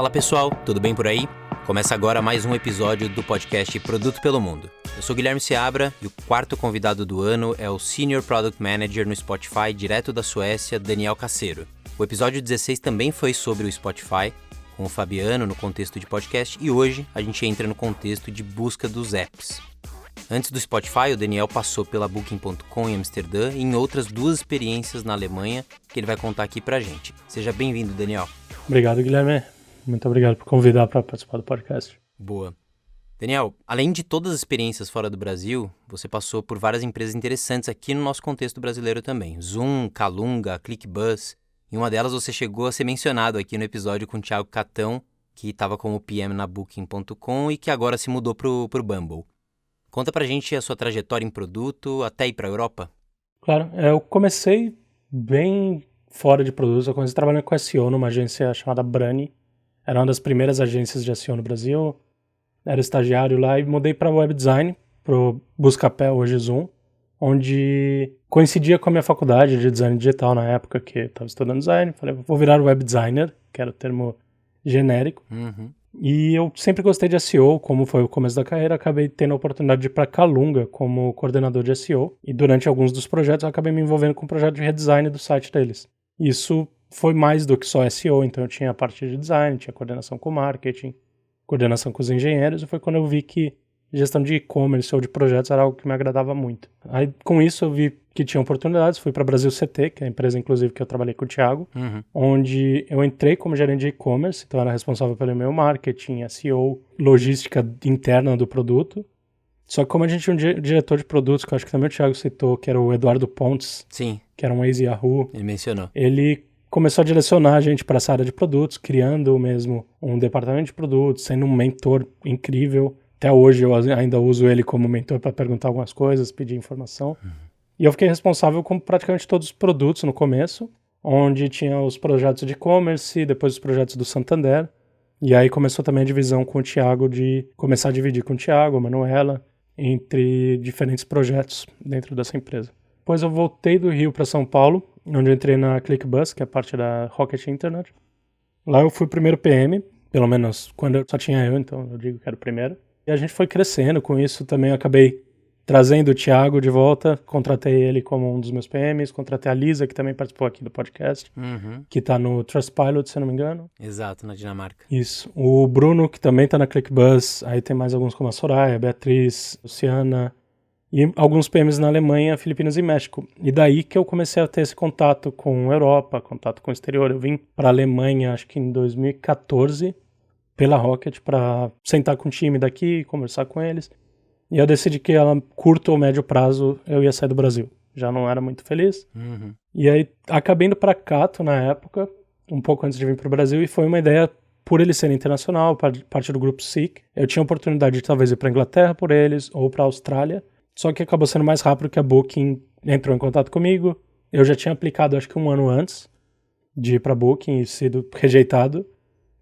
Fala pessoal, tudo bem por aí? Começa agora mais um episódio do podcast Produto pelo Mundo. Eu sou Guilherme Seabra e o quarto convidado do ano é o Senior Product Manager no Spotify, direto da Suécia, Daniel Caseiro. O episódio 16 também foi sobre o Spotify, com o Fabiano no contexto de podcast, e hoje a gente entra no contexto de busca dos apps. Antes do Spotify, o Daniel passou pela Booking.com em Amsterdã e em outras 2 experiências na Alemanha que ele vai contar aqui pra gente. Seja bem-vindo, Daniel. Obrigado, Guilherme. Muito obrigado por convidar para participar do podcast. Boa. Daniel, além de todas as experiências fora do Brasil, você passou por várias empresas interessantes aqui no nosso contexto brasileiro também. Zoom, Calunga, ClickBus. Em uma delas você chegou a ser mencionado aqui no episódio com o Thiago Catão, que estava como PM na Booking.com e que agora se mudou pro Bumble. Conta pra gente a sua trajetória em produto até ir pra Europa. Claro, eu comecei bem fora de produtos. Eu comecei trabalhando com SEO numa agência chamada Brani. Era uma das primeiras agências de SEO no Brasil. Era estagiário lá e mudei para web design, pro Buscapé, hoje Zoom, onde coincidia com a minha faculdade de design digital na época que eu estava estudando design. Falei, vou virar web designer, que era o termo genérico. E eu sempre gostei de SEO, como foi o começo da carreira, acabei tendo a oportunidade de ir para Calunga como coordenador de SEO. E durante alguns dos projetos eu acabei me envolvendo com o projeto de redesign do site deles. Isso foi mais do que só SEO, então eu tinha a parte de design, tinha coordenação com marketing, coordenação com os engenheiros, e foi quando eu vi que gestão de e-commerce ou de projetos era algo que me agradava muito. Aí com isso eu vi que tinha oportunidades, fui para Brasil CT, que é a empresa inclusive que eu trabalhei com o Thiago, onde eu entrei como gerente de e-commerce, então eu era responsável pelo meu marketing, SEO, logística interna do produto. Só que como a gente tinha um diretor de produtos, que eu acho que também o Thiago citou, que era o Eduardo Pontes, Sim. Que era um ex-Yahoo. Ele mencionou. Ele começou a direcionar a gente para essa área de produtos, criando mesmo um departamento de produtos, sendo um mentor incrível. Até hoje eu ainda uso ele como mentor para perguntar algumas coisas, pedir informação. E eu fiquei responsável com praticamente todos os produtos no começo, onde tinha os projetos de e-commerce, depois os projetos do Santander. E aí começou também a divisão com o Thiago, de começar a dividir com o Thiago, a Manuela, entre diferentes projetos dentro dessa empresa. Depois eu voltei do Rio para São Paulo, onde eu entrei na ClickBus, que é parte da Rocket Internet. Lá eu fui o primeiro PM, pelo menos quando só tinha eu, então eu digo que era o primeiro. E a gente foi crescendo, com isso também eu acabei trazendo o Thiago de volta, contratei ele como um dos meus PMs, contratei a Lisa, que também participou aqui do podcast, que tá no Trustpilot, se eu não me engano. Exato, na Dinamarca. Isso. O Bruno, que também tá na ClickBus, aí tem mais alguns como a Soraya, a Beatriz, a Luciana, e alguns PMs na Alemanha, Filipinas e México. E daí que eu comecei a ter esse contato com a Europa, contato com o exterior. Eu vim para a Alemanha, acho que em 2014, pela Rocket, para sentar com o time daqui, conversar com eles. E eu decidi que a curto ou médio prazo eu ia sair do Brasil. Já não era muito feliz. E aí acabei indo para Cato na época, um pouco antes de vir para o Brasil, e foi uma ideia, por ele ser internacional, parte do grupo SEEK. Eu tinha a oportunidade de talvez ir para a Inglaterra por eles, ou para a Austrália. Só que acabou sendo mais rápido que a Booking entrou em contato comigo. Eu já tinha aplicado, acho que um ano antes de ir para a Booking e sido rejeitado.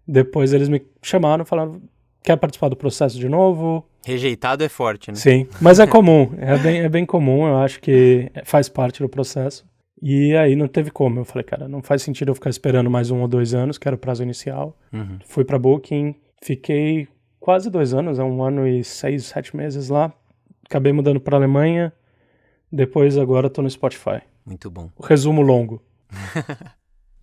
Depois eles me chamaram, falaram, quer participar do processo de novo? Rejeitado é forte, né? Sim, mas é comum, é bem comum, eu acho que faz parte do processo. E aí não teve como, eu falei, cara, não faz sentido eu ficar esperando mais 1 ou 2 anos, que era o prazo inicial. Fui para a Booking, fiquei quase 2 anos, 1 ano e 6, 7 meses lá. Acabei mudando para a Alemanha, depois agora estou no Spotify. Muito bom. O resumo longo.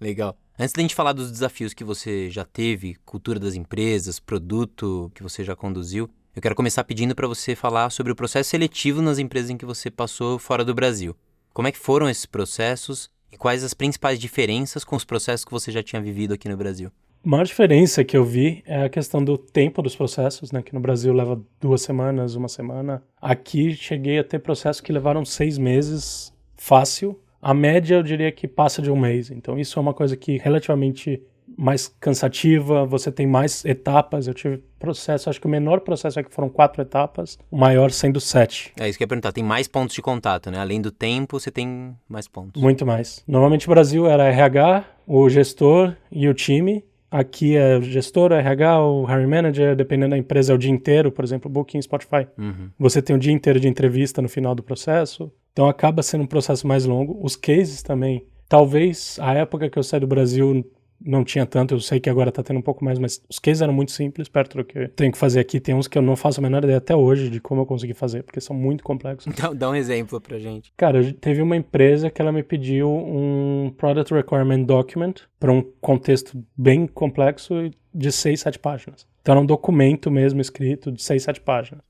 Legal. Antes da gente falar dos desafios que você já teve, cultura das empresas, produto que você já conduziu, eu quero começar pedindo para você falar sobre o processo seletivo nas empresas em que você passou fora do Brasil. Como é que foram esses processos e quais as principais diferenças com os processos que você já tinha vivido aqui no Brasil? A maior diferença que eu vi é a questão do tempo dos processos, né? Que no Brasil leva 2 semanas, 1 semana. Aqui cheguei a ter processos que levaram 6 meses, fácil. A média eu diria que passa de 1 mês. Então isso é uma coisa que relativamente mais cansativa, você tem mais etapas. Eu tive processo, acho que o menor processo é que foram 4 etapas, o maior sendo 7. É isso que eu ia perguntar, tem mais pontos de contato, né? Além do tempo, você tem mais pontos. Muito mais. Normalmente no Brasil era RH, o gestor e o time. Aqui é o gestor, o RH, o hiring manager, dependendo da empresa, é o dia inteiro, por exemplo, Booking, Spotify. Você tem o dia inteiro de entrevista no final do processo, então acaba sendo um processo mais longo. Os cases também, talvez a época que eu saí do Brasil não tinha tanto, eu sei que agora tá tendo um pouco mais, mas os cases eram muito simples, perto do que eu tenho que fazer aqui. Tem uns que eu não faço a menor ideia até hoje de como eu consegui fazer, porque são muito complexos. Então, dá um exemplo pra gente. Cara, teve uma empresa que ela me pediu um Product Requirement Document para um contexto bem complexo de 6, 7 páginas. Então era um documento mesmo escrito de 6, 7 páginas.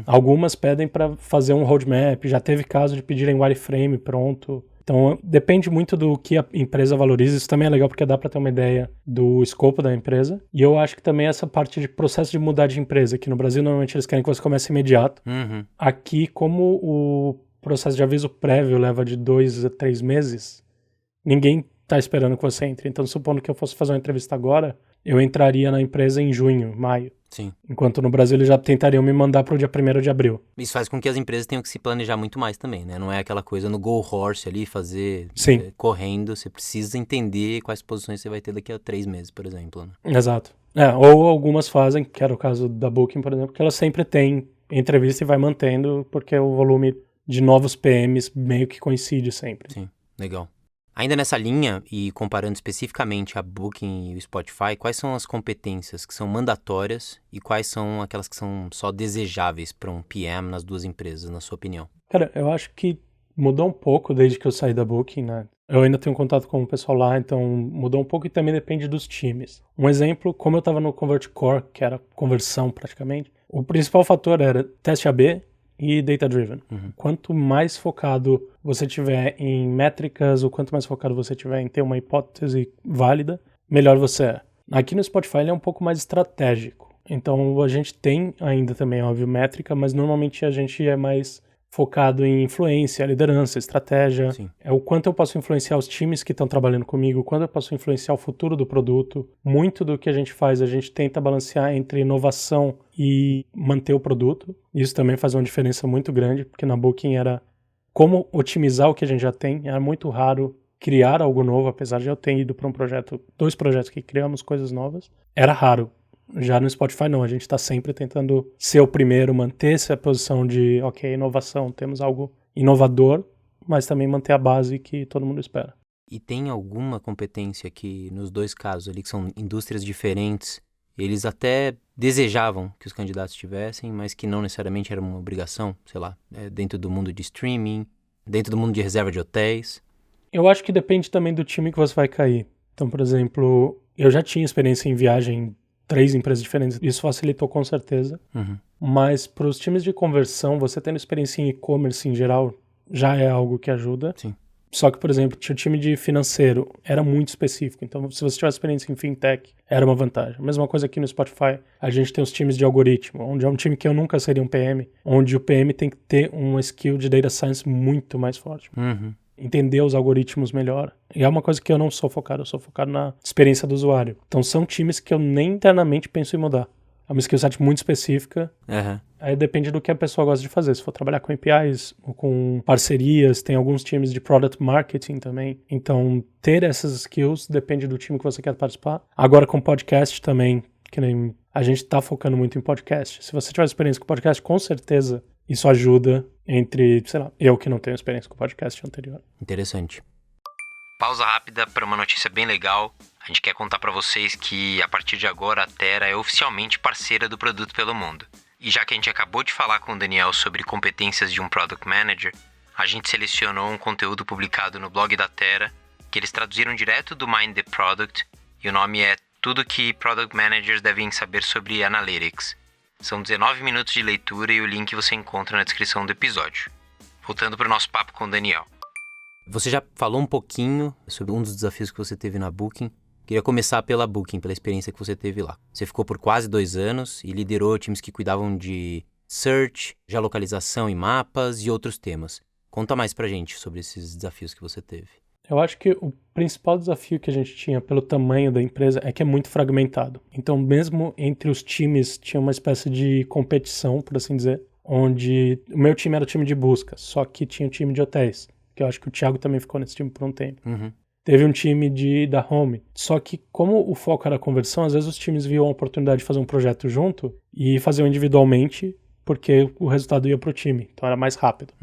Algumas pedem para fazer um roadmap, já teve caso de pedirem wireframe pronto. Então, depende muito do que a empresa valoriza. Isso também é legal porque dá para ter uma ideia do escopo da empresa. E eu acho que também essa parte de processo de mudar de empresa, que no Brasil normalmente eles querem que você comece imediato. Aqui, como o processo de aviso prévio leva de 2 a 3 meses, ninguém tá esperando que você entre. Então, supondo que eu fosse fazer uma entrevista agora, eu entraria na empresa em junho, maio. Sim. Enquanto no Brasil eles já tentariam me mandar pro dia 1º de abril. Isso faz com que as empresas tenham que se planejar muito mais também, né? Não é aquela coisa no go horse ali, fazer correndo. Você precisa entender quais posições você vai ter daqui a 3 meses, por exemplo, né? Exato. Ou algumas fazem, que era o caso da Booking, por exemplo, que ela sempre tem entrevista e vai mantendo, porque o volume de novos PMs meio que coincide sempre. Sim, legal. Ainda nessa linha, e comparando especificamente a Booking e o Spotify, quais são as competências que são mandatórias e quais são aquelas que são só desejáveis para um PM nas duas empresas, na sua opinião? Cara, eu acho que mudou um pouco desde que eu saí da Booking, né? Eu ainda tenho contato com o pessoal lá, então mudou um pouco e também depende dos times. Um exemplo, como eu estava no Convert Core, que era conversão praticamente, o principal fator era teste AB e data-driven. Quanto mais focado você tiver em métricas, ou quanto mais focado você tiver em ter uma hipótese válida, melhor você é. Aqui no Spotify ele é um pouco mais estratégico. Então a gente tem ainda também, óbvio, métrica, mas normalmente a gente é mais focado em influência, liderança, estratégia. Sim. É o quanto eu posso influenciar os times que estão trabalhando comigo, o quanto eu posso influenciar o futuro do produto. Muito do que a gente faz, a gente tenta balancear entre inovação e manter o produto. Isso também faz uma diferença muito grande, porque na Booking era como otimizar o que a gente já tem. Era muito raro criar algo novo, apesar de eu ter ido para 2 projetos que criamos coisas novas. Era raro. Já no Spotify não, a gente está sempre tentando ser o primeiro, manter essa posição de, ok, inovação, temos algo inovador, mas também manter a base que todo mundo espera. E tem alguma competência que, nos 2 casos ali, que são indústrias diferentes, eles até desejavam que os candidatos tivessem, mas que não necessariamente era uma obrigação, sei lá, dentro do mundo de streaming, dentro do mundo de reserva de hotéis? Eu acho que depende também do time que você vai cair. Então, por exemplo, eu já tinha experiência em viagem 3 empresas diferentes, isso facilitou com certeza. Mas para os times de conversão, você tendo experiência em e-commerce em geral, já é algo que ajuda. Sim. Só que, por exemplo, tinha o time de financeiro, era muito específico. Então, se você tivesse experiência em fintech, era uma vantagem. Mesma coisa aqui no Spotify, a gente tem os times de algoritmo, onde é um time que eu nunca seria um PM, onde o PM tem que ter uma skill de data science muito mais forte. Entender os algoritmos melhor. E é uma coisa que eu não sou focado, eu sou focado na experiência do usuário. Então são times que eu nem internamente penso em mudar. É uma skill set muito específica. Aí depende do que a pessoa gosta de fazer. Se for trabalhar com APIs ou com parcerias, tem alguns times de product marketing também. Então ter essas skills depende do time que você quer participar. Agora com podcast também, que nem a gente tá focando muito em podcast. Se você tiver experiência com podcast, com certeza isso ajuda entre, sei lá, eu que não tenho experiência com o podcast anterior. Interessante. Pausa rápida para uma notícia bem legal. A gente quer contar para vocês que, a partir de agora, a Terra é oficialmente parceira do Produto pelo Mundo. E já que a gente acabou de falar com o Daniel sobre competências de um Product Manager, a gente selecionou um conteúdo publicado no blog da Terra, que eles traduziram direto do Mind the Product, e o nome é Tudo que Product Managers devem saber sobre Analytics. São 19 minutos de leitura e o link você encontra na descrição do episódio. Voltando para o nosso papo com o Daniel. Você já falou um pouquinho sobre um dos desafios que você teve na Booking. Queria começar pela Booking, pela experiência que você teve lá. Você ficou por quase 2 anos e liderou times que cuidavam de search, geolocalização e mapas e outros temas. Conta mais pra gente sobre esses desafios que você teve. Eu acho que o principal desafio que a gente tinha pelo tamanho da empresa é que é muito fragmentado. Então, mesmo entre os times, tinha uma espécie de competição, por assim dizer, onde o meu time era o time de busca, só que tinha o time de hotéis, que eu acho que o Thiago também ficou nesse time por um tempo. Teve um time da Home, só que como o foco era conversão, às vezes os times viam a oportunidade de fazer um projeto junto e faziam individualmente, porque o resultado ia pro time, então era mais rápido.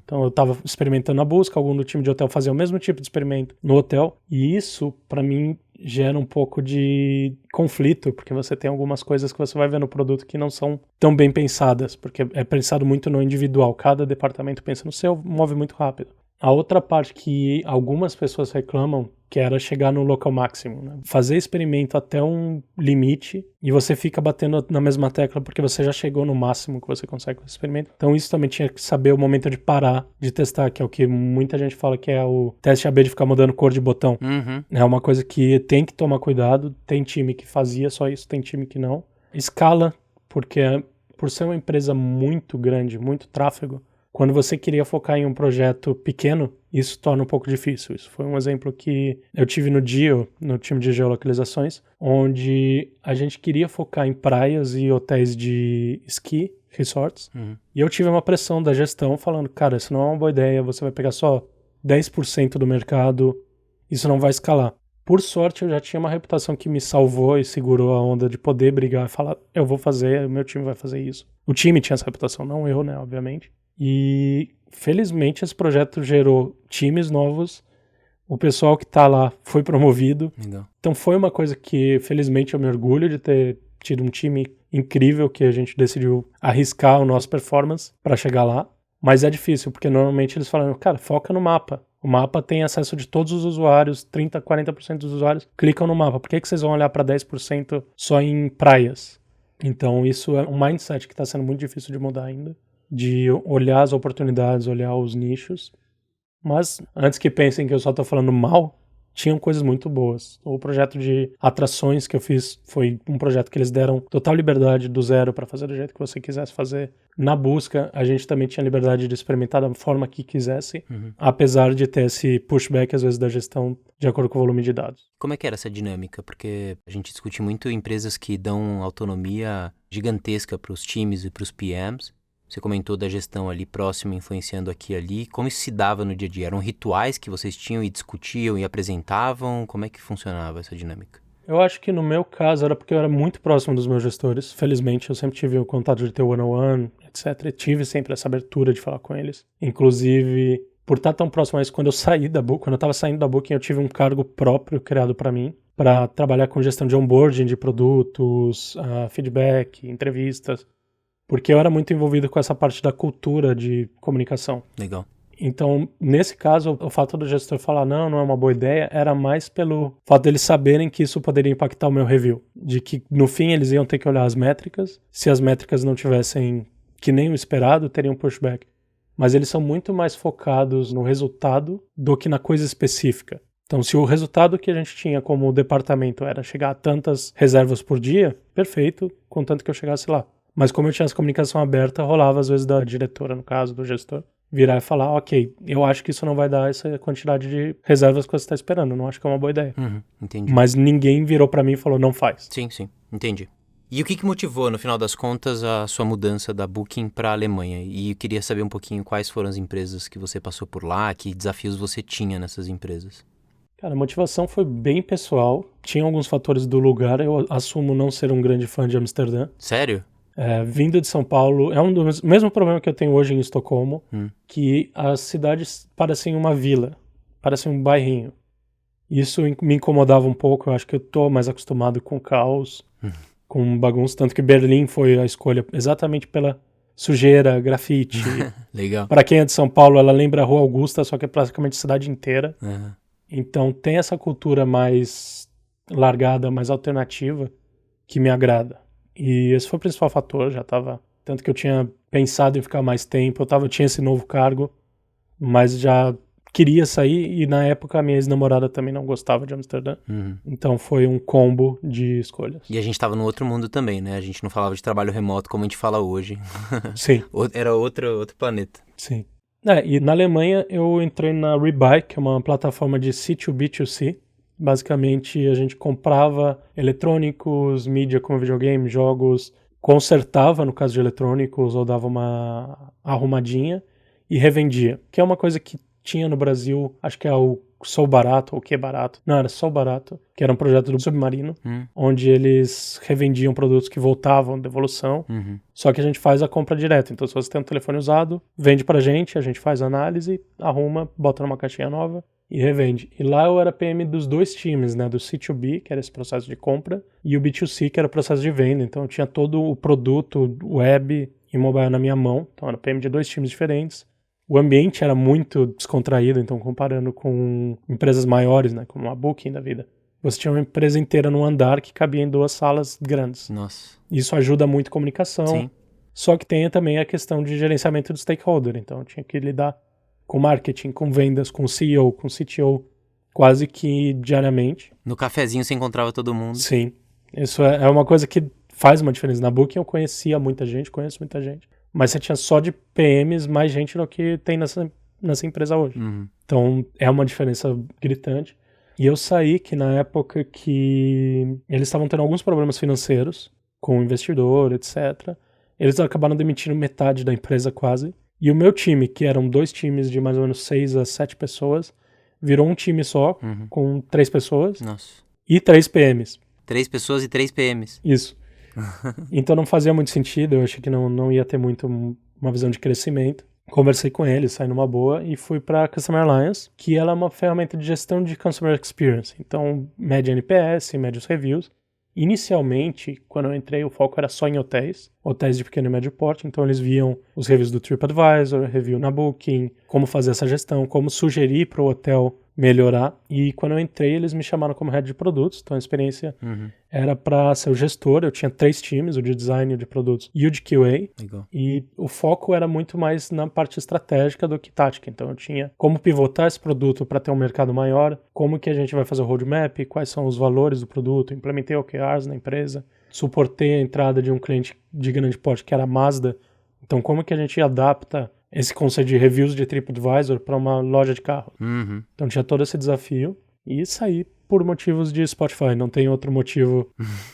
Então eu tava experimentando a busca, algum do time de hotel fazia o mesmo tipo de experimento no hotel, e isso, pra mim, gera um pouco de conflito, porque você tem algumas coisas que você vai ver no produto que não são tão bem pensadas, porque é pensado muito no individual, cada departamento pensa no seu, move muito rápido. A outra parte que algumas pessoas reclamam, que era chegar no local máximo, né? Fazer experimento até um limite e você fica batendo na mesma tecla porque você já chegou no máximo que você consegue com o experimento. Então isso também tinha que saber o momento de parar de testar, que é o que muita gente fala que é o teste AB de ficar mudando cor de botão. É uma coisa que tem que tomar cuidado. Tem time que fazia só isso, tem time que não. Escala, porque por ser uma empresa muito grande, muito tráfego, quando você queria focar em um projeto pequeno, isso torna um pouco difícil. Isso foi um exemplo que eu tive no DIO, no time de geolocalizações, onde a gente queria focar em praias e hotéis de esqui, resorts, e eu tive uma pressão da gestão falando, cara, isso não é uma boa ideia, você vai pegar só 10% do mercado, isso não vai escalar. Por sorte, eu já tinha uma reputação que me salvou e segurou a onda de poder brigar e falar, eu vou fazer, o meu time vai fazer isso. O time tinha essa reputação, não eu, né, obviamente. E felizmente esse projeto gerou times novos, o pessoal que tá lá foi promovido. Legal. Então foi uma coisa que felizmente eu me orgulho de ter tido um time incrível que a gente decidiu arriscar o nosso performance para chegar lá. Mas é difícil, porque normalmente eles falam, cara, foca no mapa. O mapa tem acesso de todos os usuários, 30%, 40% dos usuários clicam no mapa. Por que vocês vão olhar para 10% só em praias? Então isso é um mindset que está sendo muito difícil de mudar ainda. De olhar as oportunidades, olhar os nichos. Mas antes que pensem que eu só estou falando mal, tinham coisas muito boas. O projeto de atrações que eu fiz foi um projeto que eles deram total liberdade do zero para fazer do jeito que você quisesse fazer. Na busca, a gente também tinha liberdade de experimentar da forma que quisesse, apesar de ter esse pushback, às vezes, da gestão de acordo com o volume de dados. Como é que era essa dinâmica? Porque a gente discute muito empresas que dão autonomia gigantesca para os times e para os PMs. Você comentou da gestão ali próxima, influenciando aqui e ali. Como isso se dava no dia a dia? Eram rituais que vocês tinham e discutiam e apresentavam? Como é que funcionava essa dinâmica? Eu acho que no meu caso era porque eu era muito próximo dos meus gestores. Felizmente, eu sempre tive o contato de ter one-on-one, etc. E tive sempre essa abertura de falar com eles. Inclusive, por estar tão próximo a isso, quando eu saí da Booking, quando eu estava saindo da Booking, eu tive um cargo próprio criado para mim, para trabalhar com gestão de onboarding de produtos, feedback, entrevistas. Porque eu era muito envolvido com essa parte da cultura de comunicação. Legal. Então, nesse caso, o fato do gestor falar não é uma boa ideia, era mais pelo fato deles saberem que isso poderia impactar o meu review. De que, no fim, eles iam ter que olhar as métricas. Se as métricas não tivessem que nem o esperado, teriam pushback. Mas eles são muito mais focados no resultado do que na coisa específica. Então, se o resultado que a gente tinha como departamento era chegar a tantas reservas por dia, perfeito, contanto que eu chegasse lá. Mas como eu tinha essa comunicação aberta, rolava às vezes da diretora, no caso, do gestor, virar e falar, ok, eu acho que isso não vai dar essa quantidade de reservas que você está esperando, não acho que é uma boa ideia. Entendi. Mas ninguém virou pra mim e falou, não faz. Sim, entendi. E o que motivou, no final das contas, a sua mudança da Booking para a Alemanha? E eu queria saber um pouquinho quais foram as empresas que você passou por lá, que desafios você tinha nessas empresas. Cara, a motivação foi bem pessoal, tinha alguns fatores do lugar, eu assumo não ser um grande fã de Amsterdã. Sério? Vindo de São Paulo, é o mesmo problema que eu tenho hoje em Estocolmo, que as cidades parecem uma vila, parecem um bairrinho. Isso me incomodava um pouco, eu acho que eu tô mais acostumado com caos, com bagunça, tanto que Berlim foi a escolha exatamente pela sujeira, grafite. Legal. Para quem é de São Paulo, ela lembra a Rua Augusta, só que é praticamente a cidade inteira. Então tem essa cultura mais largada, mais alternativa, que me agrada. E esse foi o principal fator, já estava... Tanto que eu tinha pensado em ficar mais tempo, eu tinha esse novo cargo, mas já queria sair, e na época a minha ex-namorada também não gostava de Amsterdã. Então foi um combo de escolhas. E a gente estava no outro mundo também, né? A gente não falava de trabalho remoto como a gente fala hoje. Sim. Era outro planeta. Sim. E na Alemanha eu entrei na Rebuy, que é uma plataforma de C2B2C. Basicamente, a gente comprava eletrônicos, mídia como videogame, jogos, consertava, no caso de eletrônicos, ou dava uma arrumadinha e revendia. Que é uma coisa que tinha no Brasil, acho que é o Sou Barato, ou Que Barato. Não, era Sou Barato, que era um projeto do Submarino, onde eles revendiam produtos que voltavam de devolução. Só que a gente faz a compra direto. Então, se você tem um telefone usado, vende pra gente, a gente faz a análise, arruma, bota numa caixinha nova e revende. E lá eu era PM dos dois times, né? Do C2B, que era esse processo de compra, e o B2C, que era o processo de venda. Então eu tinha todo o produto web e mobile na minha mão. Então era PM de dois times diferentes. O ambiente era muito descontraído, então comparando com empresas maiores, né? Como a Booking da vida. Você tinha uma empresa inteira num andar que cabia em 2 salas grandes. Nossa. Isso ajuda muito a comunicação. Sim. Só que tem também a questão de gerenciamento do stakeholder. Então eu tinha que lidar com marketing, com vendas, com CEO, com CTO, quase que diariamente. No cafezinho você encontrava todo mundo. Sim. Isso é uma coisa que faz uma diferença. Na Booking eu conhecia muita gente, conheço muita gente. Mas você tinha só de PMs mais gente do que tem nessa empresa hoje. Uhum. Então é uma diferença gritante. E eu saí que na época que eles estavam tendo alguns problemas financeiros com o investidor, etc. Eles acabaram demitindo metade da empresa quase. E o meu time, que eram 2 times de mais ou menos 6 a 7 pessoas, virou um time só, com 3 pessoas. Nossa. E 3 PMs. 3 pessoas e 3 PMs. Isso. Então não fazia muito sentido, eu achei que não ia ter muito uma visão de crescimento. Conversei com eles, saí numa boa e fui para Customer Alliance, que ela é uma ferramenta de gestão de Customer Experience. Então, mede NPS, mede os reviews. Inicialmente, quando eu entrei, o foco era só em hotéis de pequeno e médio porte, então eles viam os reviews do TripAdvisor, review na Booking, como fazer essa gestão, como sugerir para o hotel melhorar. E quando eu entrei, eles me chamaram como head de produtos, então a experiência era para ser o gestor. Eu tinha 3 times, o de design, o de produtos e o de QA. Legal. E o foco era muito mais na parte estratégica do que tática. Então eu tinha como pivotar esse produto para ter um mercado maior, como que a gente vai fazer o roadmap, quais são os valores do produto, implementei OKRs na empresa, suportei a entrada de um cliente de grande porte que era a Mazda. Então como que a gente adapta esse conceito de reviews de TripAdvisor para uma loja de carro. Então tinha todo esse desafio e saí por motivos de Spotify. Não tem outro motivo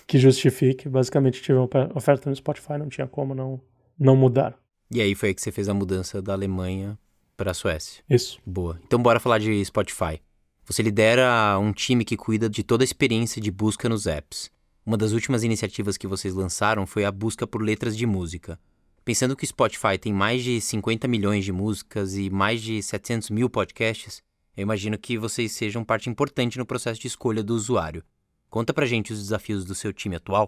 que justifique. Basicamente tive uma oferta no Spotify, não tinha como não mudar. E aí foi aí que você fez a mudança da Alemanha para a Suécia. Isso. Boa. Então bora falar de Spotify. Você lidera um time que cuida de toda a experiência de busca nos apps. Uma das últimas iniciativas que vocês lançaram foi a busca por letras de música. Pensando que o Spotify tem mais de 50 milhões de músicas e mais de 700 mil podcasts, eu imagino que vocês sejam parte importante no processo de escolha do usuário. Conta pra gente os desafios do seu time atual.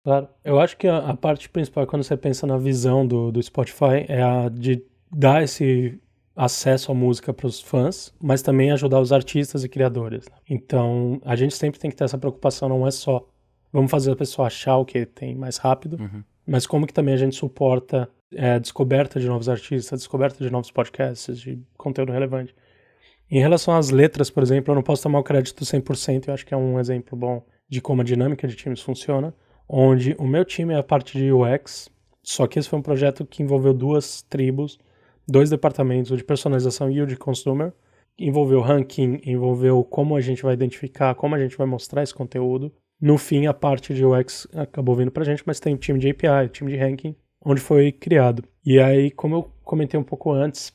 Claro. Eu acho que a parte principal, quando você pensa na visão do Spotify, é a de dar esse acesso à música para os fãs, mas também ajudar os artistas e criadores. Então, a gente sempre tem que ter essa preocupação, não é só vamos fazer a pessoa achar o que tem mais rápido, mas como que também a gente suporta a descoberta de novos artistas, a descoberta de novos podcasts, de conteúdo relevante. Em relação às letras, por exemplo, eu não posso tomar o crédito 100%, eu acho que é um exemplo bom de como a dinâmica de times funciona, onde o meu time é a parte de UX, só que esse foi um projeto que envolveu 2 tribos, 2 departamentos, o de personalização e o de consumer, envolveu ranking, envolveu como a gente vai identificar, como a gente vai mostrar esse conteúdo. No fim, a parte de UX acabou vindo pra gente, mas tem o time de API, o time de ranking, onde foi criado. E aí, como eu comentei um pouco antes,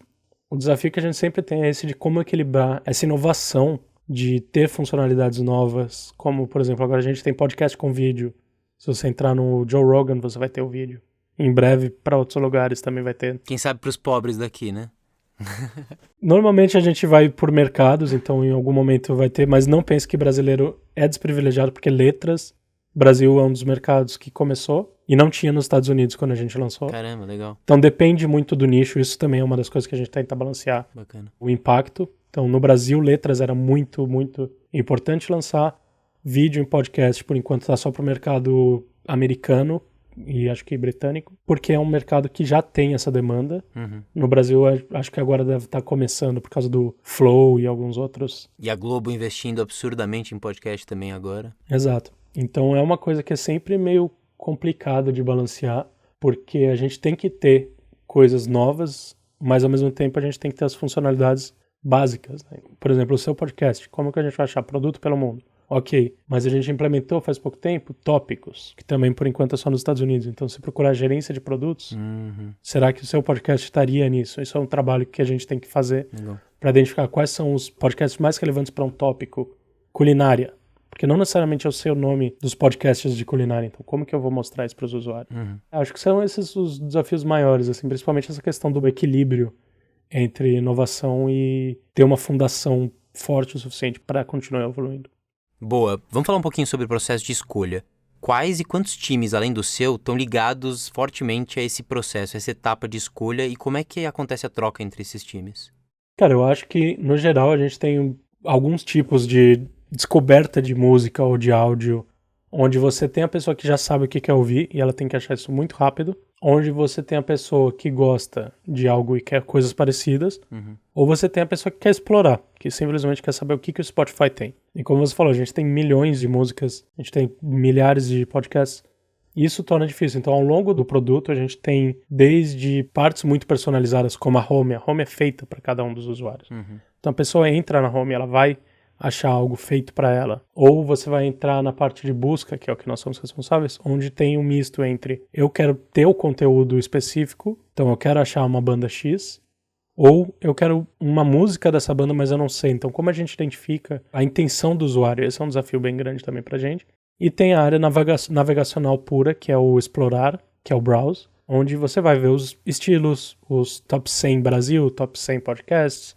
o desafio que a gente sempre tem é esse de como equilibrar essa inovação de ter funcionalidades novas, como, por exemplo, agora a gente tem podcast com vídeo. Se você entrar no Joe Rogan, você vai ter o vídeo. Em breve, para outros lugares também vai ter. Quem sabe pros pobres daqui, né? Normalmente a gente vai por mercados, então em algum momento vai ter, mas não pense que brasileiro é desprivilegiado, porque letras, Brasil é um dos mercados que começou e não tinha nos Estados Unidos quando a gente lançou. Caramba, legal. Então depende muito do nicho, isso também é uma das coisas que a gente tenta balancear. Bacana. O impacto. Então no Brasil, letras era muito, muito importante lançar. Vídeo em podcast, por enquanto, está só para o mercado americano e acho que britânico, porque é um mercado que já tem essa demanda. No Brasil, acho que agora deve estar começando por causa do Flow e alguns outros. E a Globo investindo absurdamente em podcast também agora. Exato. Então é uma coisa que é sempre meio complicado de balancear, porque a gente tem que ter coisas novas, mas ao mesmo tempo a gente tem que ter as funcionalidades básicas, né? Por exemplo, o seu podcast, como que a gente vai achar produto pelo mundo? Ok, mas a gente implementou faz pouco tempo tópicos, que também por enquanto é só nos Estados Unidos. Então, se procurar gerência de produtos, será que o seu podcast estaria nisso? Isso é um trabalho que a gente tem que fazer para identificar quais são os podcasts mais relevantes para um tópico. Culinária, porque não necessariamente eu sei o nome dos podcasts de culinária. Então, como que eu vou mostrar isso para os usuários? Acho que são esses os desafios maiores, assim, principalmente essa questão do equilíbrio entre inovação e ter uma fundação forte o suficiente para continuar evoluindo. Boa. Vamos falar um pouquinho sobre o processo de escolha. Quais e quantos times, além do seu, estão ligados fortemente a esse processo, a essa etapa de escolha, e como é que acontece a troca entre esses times? Cara, eu acho que, no geral, a gente tem alguns tipos de descoberta de música ou de áudio, onde você tem a pessoa que já sabe o que quer ouvir e ela tem que achar isso muito rápido, onde você tem a pessoa que gosta de algo e quer coisas parecidas, ou você tem a pessoa que quer explorar, que simplesmente quer saber o que o Spotify tem. E como você falou, a gente tem milhões de músicas, a gente tem milhares de podcasts, e isso torna difícil. Então, ao longo do produto, a gente tem desde partes muito personalizadas, como a home é feita para cada um dos usuários. Então, a pessoa entra na home, ela vai achar algo feito para ela. Ou você vai entrar na parte de busca, que é o que nós somos responsáveis, onde tem um misto entre eu quero ter o conteúdo específico, então eu quero achar uma banda X, ou eu quero uma música dessa banda, mas eu não sei. Então, como a gente identifica a intenção do usuário? Esse é um desafio bem grande também pra gente. E tem a área navegacional pura, que é o explorar, que é o browse, onde você vai ver os estilos, os top 100 Brasil, top 100 podcasts.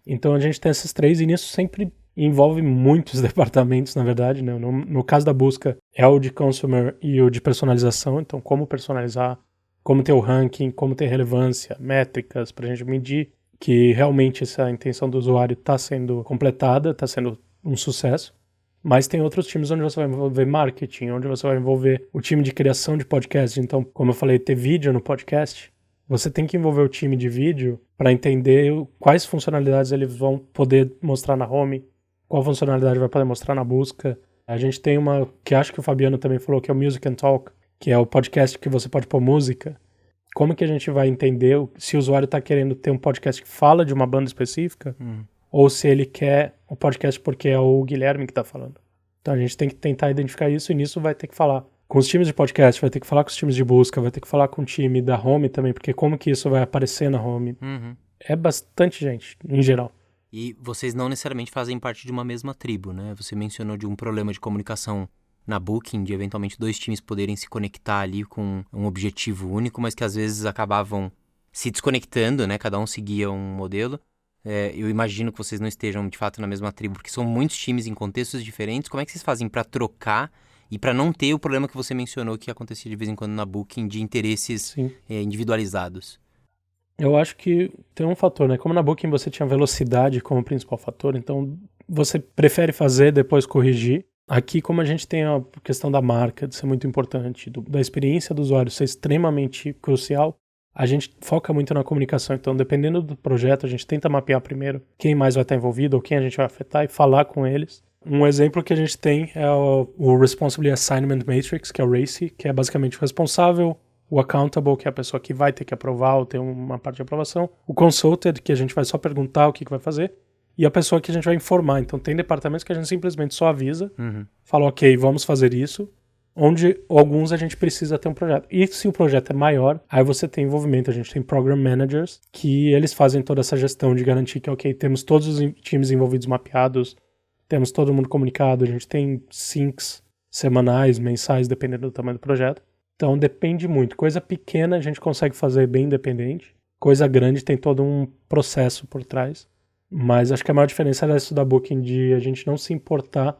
Então a gente tem esses três, e nisso sempre envolve muitos departamentos, na verdade, né? No caso da busca, é o de consumer e o de personalização. Então, como personalizar, como ter o ranking, como ter relevância, métricas, pra gente medir que realmente essa intenção do usuário está sendo completada, está sendo um sucesso. Mas tem outros times onde você vai envolver marketing, onde você vai envolver o time de criação de podcast. Então, como eu falei, ter vídeo no podcast, você tem que envolver o time de vídeo para entender quais funcionalidades eles vão poder mostrar na home, qual funcionalidade vai poder mostrar na busca. A gente tem uma, que acho que o Fabiano também falou, que é o Music and Talk, que é o podcast que você pode pôr música. Como que a gente vai entender se o usuário está querendo ter um podcast que fala de uma banda específica, ou se ele quer o podcast porque é o Guilherme que está falando. Então a gente tem que tentar identificar isso, e nisso vai ter que falar com os times de podcast, vai ter que falar com os times de busca, vai ter que falar com o time da home também, porque como que isso vai aparecer na home. É bastante gente, em geral. E vocês não necessariamente fazem parte de uma mesma tribo, né? Você mencionou de um problema de comunicação na Booking, de eventualmente 2 times poderem se conectar ali com um objetivo único, mas que às vezes acabavam se desconectando, né? Cada um seguia um modelo. Eu imagino que vocês não estejam, de fato, na mesma tribo, porque são muitos times em contextos diferentes. Como é que vocês fazem para trocar e para não ter o problema que você mencionou que acontecia de vez em quando na Booking, de interesses individualizados? Eu acho que tem um fator, né? Como na Booking você tinha velocidade como principal fator, então você prefere fazer, depois corrigir. Aqui, como a gente tem a questão da marca, de ser muito importante, da experiência do usuário ser extremamente crucial, a gente foca muito na comunicação. Então, dependendo do projeto, a gente tenta mapear primeiro quem mais vai estar envolvido ou quem a gente vai afetar e falar com eles. Um exemplo que a gente tem é o Responsibly Assignment Matrix, que é o RACI, que é basicamente o responsável, o accountable, que é a pessoa que vai ter que aprovar ou ter uma parte de aprovação, o consulted, que a gente vai só perguntar o que vai fazer, e a pessoa que a gente vai informar. Então, tem departamentos que a gente simplesmente só avisa, fala, ok, vamos fazer isso, onde alguns a gente precisa ter um projeto. E se o projeto é maior, aí você tem envolvimento. A gente tem Program Managers, que eles fazem toda essa gestão de garantir que, ok, temos todos os times envolvidos mapeados, temos todo mundo comunicado, a gente tem syncs semanais, mensais, dependendo do tamanho do projeto. Então depende muito. Coisa pequena a gente consegue fazer bem independente. Coisa grande tem todo um processo por trás. Mas acho que a maior diferença é isso da Booking, de a gente não se importar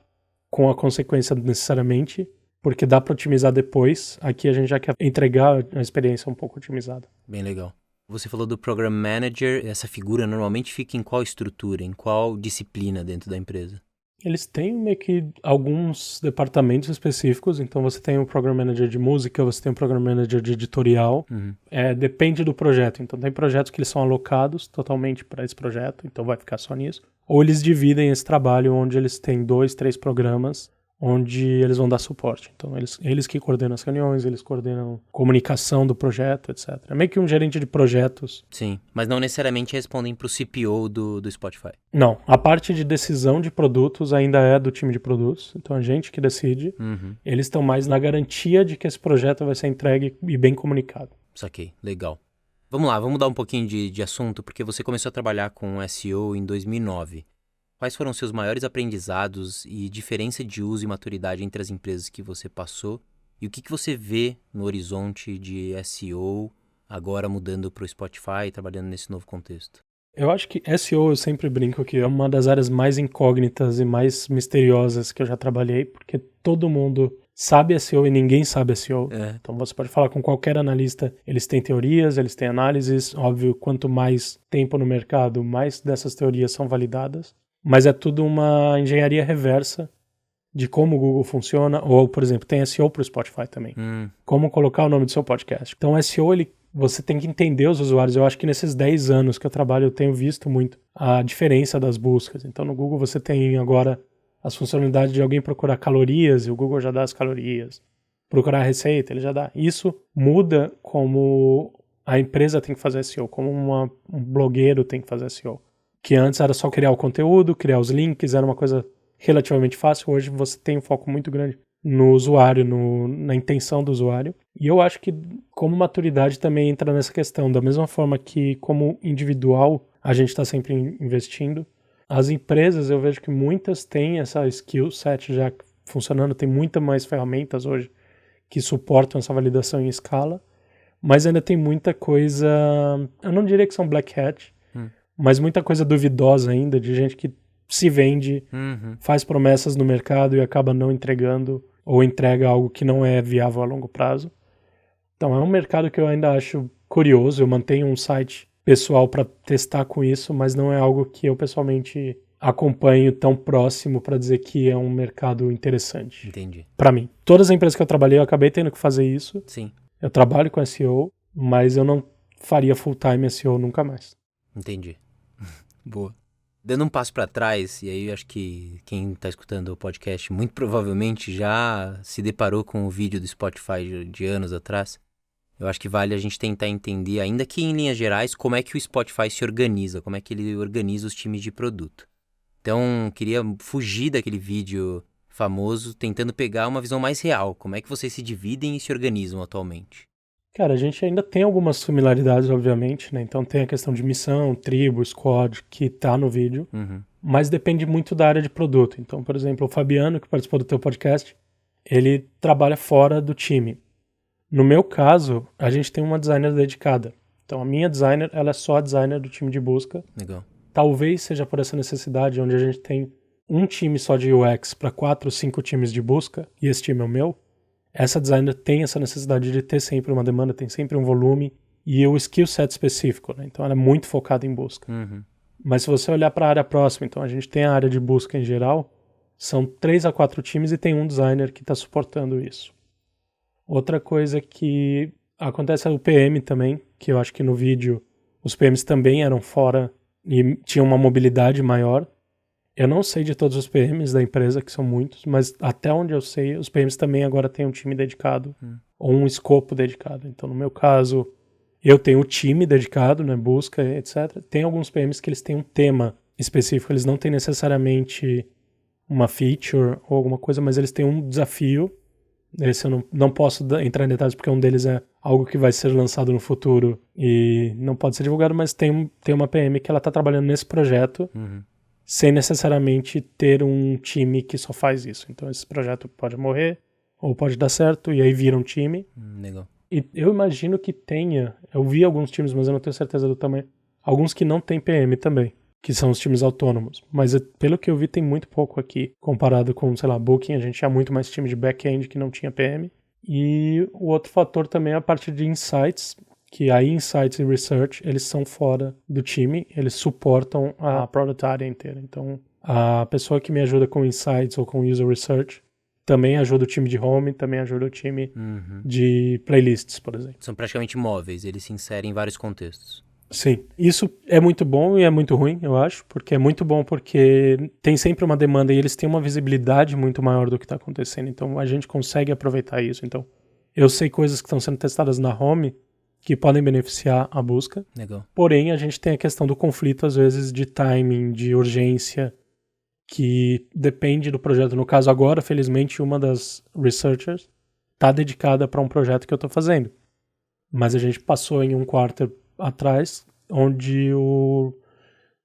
com a consequência necessariamente, porque dá para otimizar depois. Aqui a gente já quer entregar a experiência um pouco otimizada. Bem legal. Você falou do Program Manager. Essa figura normalmente fica em qual estrutura, em qual disciplina dentro da empresa? Eles têm meio que alguns departamentos específicos. Então você tem o Program Manager de música, você tem o Program Manager de editorial. Depende do projeto. Então tem projetos que eles são alocados totalmente para esse projeto, então vai ficar só nisso. Ou eles dividem esse trabalho onde eles têm 2, 3 programas onde eles vão dar suporte. Então, eles que coordenam as reuniões, eles coordenam a comunicação do projeto, etc. É meio que um gerente de projetos. Sim, mas não necessariamente respondem para o CPO do Spotify. Não, a parte de decisão de produtos ainda é do time de produtos, então a gente que decide. Eles estão mais na garantia de que esse projeto vai ser entregue e bem comunicado. Saquei, legal. Vamos lá, vamos mudar um pouquinho de assunto, porque você começou a trabalhar com SEO em 2009. Quais foram os seus maiores aprendizados e diferença de uso e maturidade entre as empresas que você passou? E o que você vê no horizonte de SEO agora mudando para o Spotify e trabalhando nesse novo contexto? Eu acho que SEO eu sempre brinco que é uma das áreas mais incógnitas e mais misteriosas que eu já trabalhei, porque todo mundo sabe SEO e ninguém sabe SEO. Então você pode falar com qualquer analista, eles têm teorias, eles têm análises, óbvio, quanto mais tempo no mercado, mais dessas teorias são validadas, mas é tudo uma engenharia reversa de como o Google funciona, ou, por exemplo, tem SEO para o Spotify também. Como colocar o nome do seu podcast. Então, SEO, você tem que entender os usuários. Eu acho que nesses 10 anos que eu trabalho, eu tenho visto muito a diferença das buscas. Então, no Google, você tem agora as funcionalidades de alguém procurar calorias, e o Google já dá as calorias. Procurar receita, ele já dá. Isso muda como a empresa tem que fazer SEO, como um blogueiro tem que fazer SEO. Que antes era só criar o conteúdo, criar os links, era uma coisa relativamente fácil. Hoje você tem um foco muito grande no usuário, na intenção do usuário. E eu acho que como maturidade também entra nessa questão. Da mesma forma que como individual a gente está sempre investindo, as empresas eu vejo que muitas têm essa skill set já funcionando, tem muitas mais ferramentas hoje que suportam essa validação em escala, mas ainda tem muita coisa, eu não diria que são black hat, mas muita coisa duvidosa ainda, de gente que se vende, faz promessas no mercado e acaba não entregando, ou entrega algo que não é viável a longo prazo. Então é um mercado que eu ainda acho curioso, eu mantenho um site pessoal para testar com isso, mas não é algo que eu pessoalmente acompanho tão próximo para dizer que é um mercado interessante. Entendi. Para mim. Todas as empresas que eu trabalhei, eu acabei tendo que fazer isso. Sim. Eu trabalho com SEO, mas eu não faria full-time SEO nunca mais. Entendi. Boa. Dando um passo para trás, e aí eu acho que quem está escutando o podcast muito provavelmente já se deparou com o vídeo do Spotify de anos atrás. Eu acho que vale a gente tentar entender, ainda que em linhas gerais, como é que o Spotify se organiza, como é que ele organiza os times de produto. Então, queria fugir daquele vídeo famoso, tentando pegar uma visão mais real. Como é que vocês se dividem e se organizam atualmente? Cara, a gente ainda tem algumas similaridades, obviamente, né? Então tem a questão de missão, tribo, squad, que tá no vídeo, mas depende muito da área de produto. Então, por exemplo, o Fabiano, que participou do teu podcast, ele trabalha fora do time. No meu caso, a gente tem uma designer dedicada. Então, a minha designer, ela é só a designer do time de busca. Legal. Talvez seja por essa necessidade, onde a gente tem um time só de UX para 4 ou 5 times de busca, e esse time é o meu. Essa designer tem essa necessidade de ter sempre uma demanda, tem sempre um volume e o skill set específico, né? Então ela é muito focada em busca. Mas se você olhar para a área próxima, então a gente tem a área de busca em geral, são 3 a 4 times e tem um designer que está suportando isso. Outra coisa que acontece é o PM também, que eu acho que no vídeo os PMs também eram fora e tinham uma mobilidade maior. Eu não sei de todos os PMs da empresa, que são muitos, mas até onde eu sei, os PMs também agora têm um time dedicado, ou um escopo dedicado. Então, no meu caso, eu tenho o time dedicado, né, busca, etc. Tem alguns PMs que eles têm um tema específico, eles não têm necessariamente uma feature ou alguma coisa, mas eles têm um desafio. Esse eu não posso entrar em detalhes porque um deles é algo que vai ser lançado no futuro e não pode ser divulgado, mas tem uma PM que ela está trabalhando nesse projeto, sem necessariamente ter um time que só faz isso. Então esse projeto pode morrer ou pode dar certo e aí vira um time. Legal. E eu imagino que tenha, eu vi alguns times, mas eu não tenho certeza do tamanho, alguns que não tem PM também, que são os times autônomos. Mas pelo que eu vi tem muito pouco aqui, comparado com, sei lá, Booking, a gente tinha muito mais time de back-end que não tinha PM. E o outro fator também é a parte de insights, que aí Insights e Research, eles são fora do time, eles suportam a Product Área inteira. Então, a pessoa que me ajuda com Insights ou com User Research também ajuda o time de Home, também ajuda o time de Playlists, por exemplo. São praticamente móveis, eles se inserem em vários contextos. Sim, isso é muito bom e é muito ruim, eu acho, porque é muito bom porque tem sempre uma demanda e eles têm uma visibilidade muito maior do que está acontecendo, então a gente consegue aproveitar isso. Então, eu sei coisas que estão sendo testadas na Home que podem beneficiar a busca. Legal. Porém, a gente tem a questão do conflito, às vezes, de timing, de urgência, que depende do projeto. No caso agora, felizmente, uma das researchers está dedicada para um projeto que eu estou fazendo. Mas a gente passou em um quarto atrás, onde o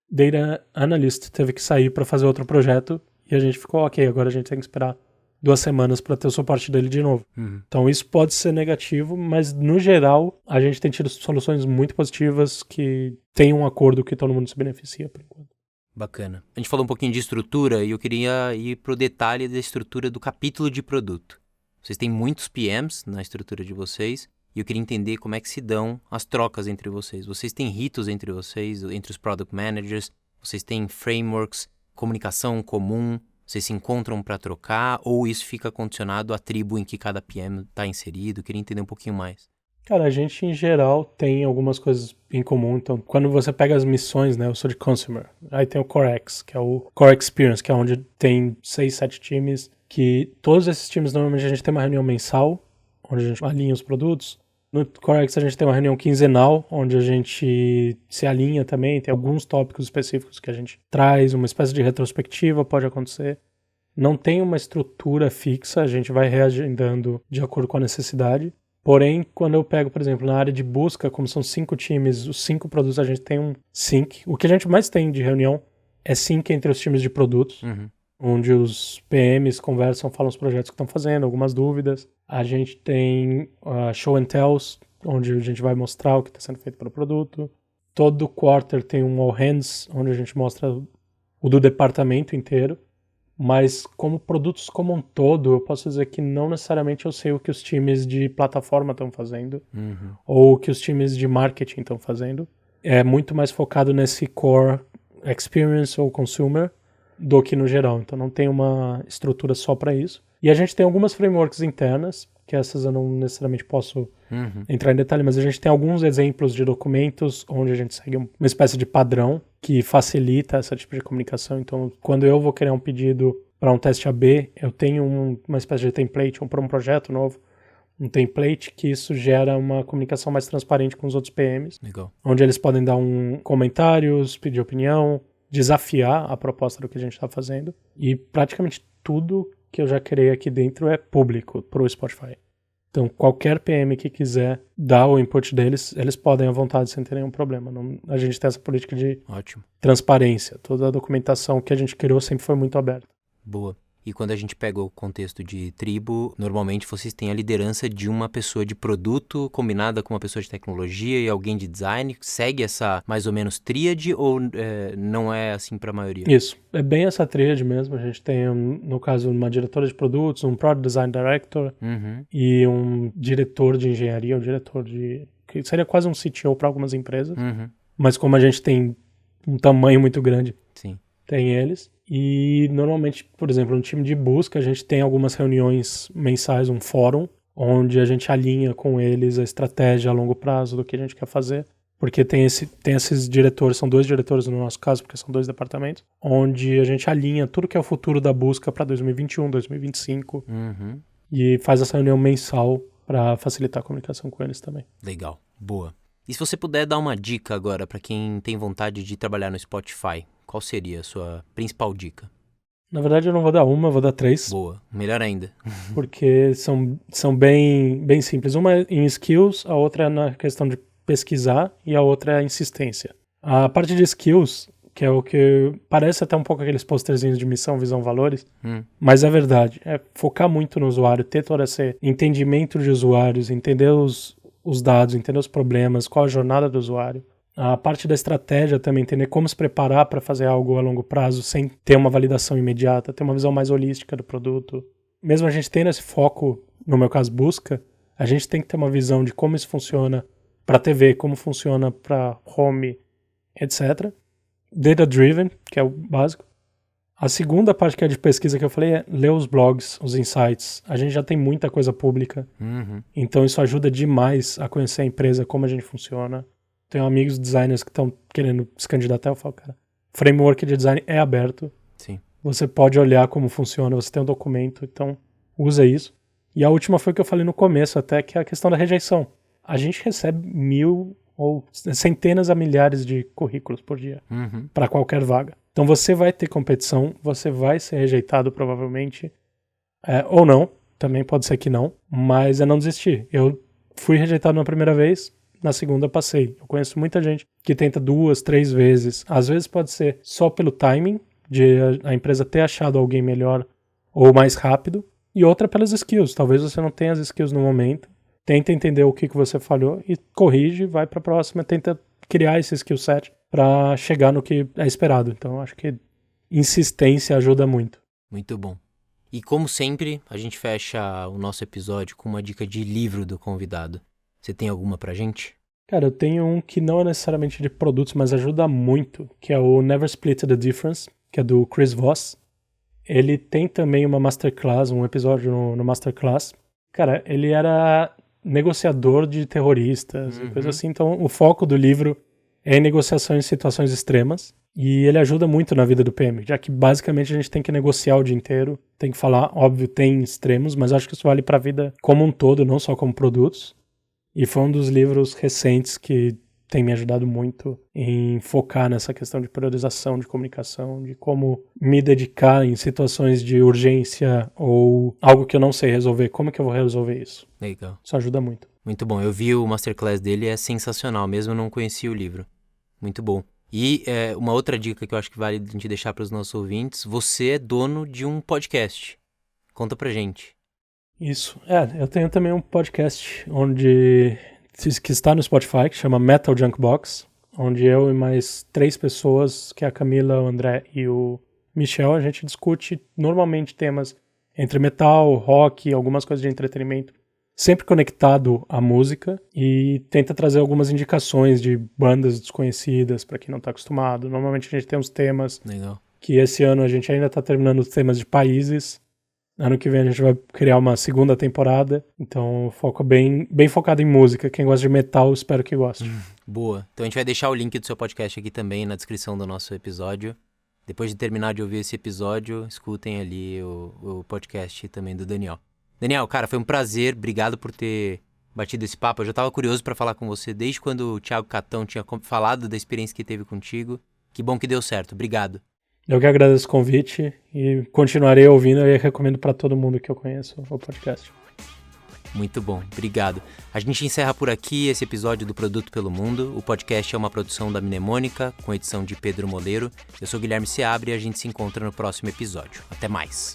Data Analyst teve que sair para fazer outro projeto, e a gente ficou, ok, agora a gente tem que esperar 2 semanas para ter o suporte dele de novo. Então isso pode ser negativo, mas no geral a gente tem tido soluções muito positivas que tem um acordo que todo mundo se beneficia por enquanto. Bacana. A gente falou um pouquinho de estrutura e eu queria ir pro detalhe da estrutura do capítulo de produto. Vocês têm muitos PMs na estrutura de vocês e eu queria entender como é que se dão as trocas entre vocês. Vocês têm ritos entre vocês, entre os Product Managers? Vocês têm frameworks, comunicação comum? Vocês se encontram para trocar ou isso fica condicionado à tribo em que cada PM está inserido? Eu queria entender um pouquinho mais. Cara, a gente em geral tem algumas coisas em comum. Então, quando você pega as missões, né? Eu sou de Consumer. Aí tem o CoreX, que é o Core Experience, que é onde tem 6, 7 times. Que todos esses times, normalmente a gente tem uma reunião mensal, onde a gente alinha os produtos. No CoreX a gente tem uma reunião quinzenal, onde a gente se alinha também. Tem alguns tópicos específicos que a gente traz, uma espécie de retrospectiva pode acontecer. Não tem uma estrutura fixa, a gente vai reagendando de acordo com a necessidade. Porém, quando eu pego, por exemplo, na área de busca, como são 5 times, os 5 produtos, a gente tem um sync. O que a gente mais tem de reunião é sync entre os times de produtos, onde os PMs conversam, falam os projetos que estão fazendo, algumas dúvidas. A gente tem show and tells, onde a gente vai mostrar o que está sendo feito pelo produto. Todo quarter tem um all hands, onde a gente mostra o do departamento inteiro. Mas como produtos como um todo, eu posso dizer que não necessariamente eu sei o que os times de plataforma estão fazendo ou o que os times de marketing estão fazendo. É muito mais focado nesse core experience ou consumer do que no geral. Então não tem uma estrutura só para isso. E a gente tem algumas frameworks internas, que essas eu não necessariamente posso entrar em detalhe, mas a gente tem alguns exemplos de documentos onde a gente segue uma espécie de padrão que facilita esse tipo de comunicação. Então, quando eu vou criar um pedido para um teste AB, eu tenho uma espécie de template, ou para um projeto novo, um template que isso gera uma comunicação mais transparente com os outros PMs. Legal. Onde eles podem dar comentários, pedir opinião, desafiar a proposta do que a gente está fazendo. E praticamente tudo que eu já criei aqui dentro é público para o Spotify. Então, qualquer PM que quiser dar o input deles, eles podem à vontade sem ter nenhum problema. A gente tem essa política de transparência. Toda a documentação que a gente criou sempre foi muito aberta. Boa. E quando a gente pega o contexto de tribo, normalmente vocês têm a liderança de uma pessoa de produto combinada com uma pessoa de tecnologia e alguém de design. Segue essa mais ou menos tríade ou não é assim para a maioria? Isso. É bem essa tríade mesmo. A gente tem, no caso, uma diretora de produtos, um Product Design Director e um diretor de engenharia, um diretor de... que seria quase um CTO para algumas empresas. Mas como a gente tem um tamanho muito grande, tem eles. E normalmente, por exemplo, no time de busca, a gente tem algumas reuniões mensais, um fórum, onde a gente alinha com eles a estratégia a longo prazo do que a gente quer fazer. Porque tem esses diretores, são 2 diretores no nosso caso, porque são 2 departamentos, onde a gente alinha tudo que é o futuro da busca para 2021, 2025, e faz essa reunião mensal para facilitar a comunicação com eles também. Legal, boa. E se você puder dar uma dica agora para quem tem vontade de trabalhar no Spotify, qual seria a sua principal dica? Na verdade eu não vou dar uma, eu vou dar 3. Boa, melhor ainda. Porque são bem simples. Uma é em skills, a outra é na questão de pesquisar e a outra é a insistência. A parte de skills, que é o que parece até um pouco aqueles posterzinhos de missão, visão, valores, mas é verdade. É focar muito no usuário, ter todo esse entendimento de usuários, entender os dados, entender os problemas, qual a jornada do usuário. A parte da estratégia também, entender como se preparar para fazer algo a longo prazo sem ter uma validação imediata, ter uma visão mais holística do produto. Mesmo a gente tendo esse foco, no meu caso, busca, a gente tem que ter uma visão de como isso funciona para TV, como funciona para home, etc. Data-driven, que é o básico. A segunda parte que é de pesquisa que eu falei é ler os blogs, os insights. A gente já tem muita coisa pública, então isso ajuda demais a conhecer a empresa, como a gente funciona. Tenho amigos designers que estão querendo se candidatar, eu falo, cara, framework de design é aberto. Sim. Você pode olhar como funciona, você tem um documento, então usa isso. E a última foi o que eu falei no começo até, que é a questão da rejeição. A gente recebe 1.000 ou centenas a milhares de currículos por dia para qualquer vaga. Então você vai ter competição, você vai ser rejeitado provavelmente, ou não, também pode ser que não, mas é não desistir. Eu fui rejeitado na primeira vez, na segunda passei. Eu conheço muita gente que tenta 2, 3 vezes. Às vezes pode ser só pelo timing, de a empresa ter achado alguém melhor ou mais rápido, E outra pelas skills. Talvez você não tenha as skills no momento. Tenta entender o que você falhou e corrige, vai para a próxima, tenta criar esse skill set para chegar no que é esperado. Então, acho que insistência ajuda muito. Muito bom. E como sempre, a gente fecha o nosso episódio com uma dica de livro do convidado. Você tem alguma pra gente? Cara, eu tenho um que não é necessariamente de produtos, mas ajuda muito, que é o Never Split the Difference, que é do Chris Voss. Ele tem também uma masterclass, um episódio no masterclass. Cara, ele era negociador de terroristas e coisa assim, então o foco do livro é em negociação em situações extremas. E ele ajuda muito na vida do PM, já que basicamente a gente tem que negociar o dia inteiro, tem que falar, óbvio, tem extremos, mas acho que isso vale para a vida como um todo, não só como produtos. E foi um dos livros recentes que tem me ajudado muito em focar nessa questão de priorização, de comunicação, de como me dedicar em situações de urgência ou algo que eu não sei resolver, como é que eu vou resolver isso. Legal. Isso ajuda muito. Muito bom, eu vi o masterclass dele, é sensacional, mesmo eu não conhecia o livro. Muito bom. E uma outra dica que eu acho que vale a gente deixar para os nossos ouvintes, você é dono de um podcast. Conta pra gente. Isso. Eu tenho também um podcast que está no Spotify, que chama Metal Junk Box, onde eu e mais 3 pessoas, que é a Camila, o André e o Michel, a gente discute normalmente temas entre metal, rock, algumas coisas de entretenimento, sempre conectado à música, e tenta trazer algumas indicações de bandas desconhecidas para quem não está acostumado. Normalmente a gente tem uns temas. Legal. Que esse ano a gente ainda está terminando os temas de países. Ano que vem a gente vai criar uma segunda temporada, então o foco é bem focado em música. Quem gosta de metal, espero que goste. Boa. Então a gente vai deixar o link do seu podcast aqui também na descrição do nosso episódio. Depois de terminar de ouvir esse episódio, escutem ali o podcast também do Daniel. Daniel, cara, foi um prazer. Obrigado por ter batido esse papo. Eu já estava curioso para falar com você desde quando o Thiago Catão tinha falado da experiência que teve contigo. Que bom que deu certo. Obrigado. Eu que agradeço o convite e continuarei ouvindo e recomendo para todo mundo que eu conheço o podcast. Muito bom, obrigado. A gente encerra por aqui esse episódio do Produto pelo Mundo. O podcast é uma produção da Mnemônica, com edição de Pedro Moleiro. Eu sou Guilherme Seabra e a gente se encontra no próximo episódio. Até mais.